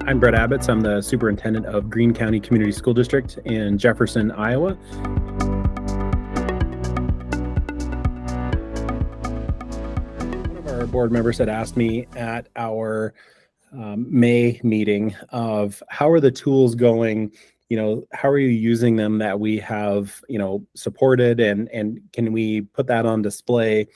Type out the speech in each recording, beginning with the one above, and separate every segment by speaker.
Speaker 1: I'm Brett Abbotts. I'm the superintendent of Greene County Community School District in Jefferson, Iowa. One of our board members had asked me at our May meeting of how are the tools going, how are you using them that we have, supported, and can we put that on display,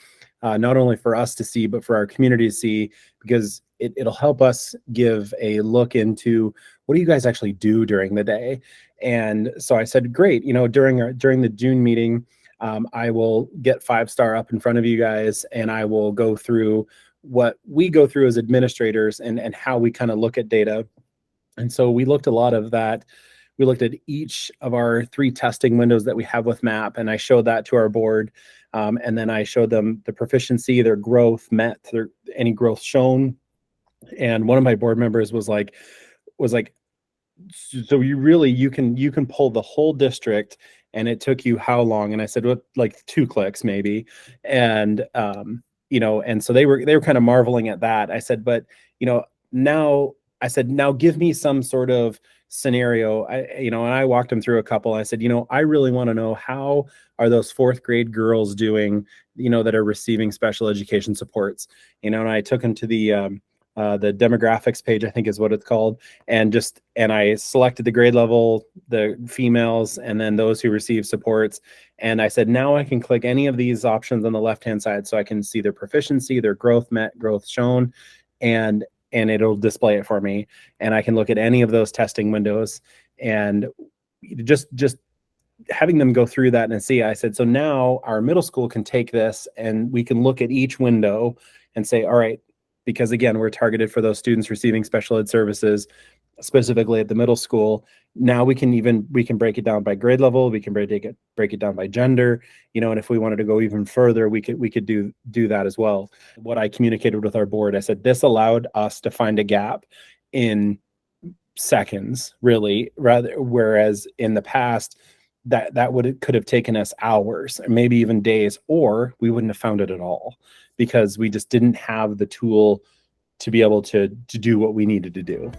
Speaker 1: not only for us to see, but for our community to see, because it'll help us give a look into what do you guys actually do during the day. And so I said, great, during the June meeting, I will get 5-star up in front of you guys, and I will go through what we go through as administrators and how we kind of look at data. And so we looked a lot of that. We looked at each of our 3 testing windows that we have with MAP, and I showed that to our board. And then I showed them the proficiency, their growth met, any growth shown. And one of my board members was like, so you can pull the whole district, and it took you how long? And I said, well, like 2 clicks maybe. And and so they were kind of marveling at that. I said, but now give me some sort of scenario. And I walked them through a couple. I said, I really want to know, how are those 4th grade girls doing, that are receiving special education supports, and I took them to the demographics page, I think is what it's called. And I selected the grade level, the females, and then those who receive supports. And I said, now I can click any of these options on the left-hand side so I can see their proficiency, their growth met, growth shown, and it'll display it for me. And I can look at any of those testing windows, and just having them go through that and see. I said, so now our middle school can take this and we can look at each window and say, all right, because again, we're targeted for those students receiving special ed services, specifically at the middle school. Now we can break it down by grade level. We can break it down by gender, and if we wanted to go even further, we could do that as well. What I communicated with our board, I said, this allowed us to find a gap in seconds, really, whereas in the past, that could have taken us hours, maybe even days, or we wouldn't have found it at all, because we just didn't have the tool to be able to do what we needed to do.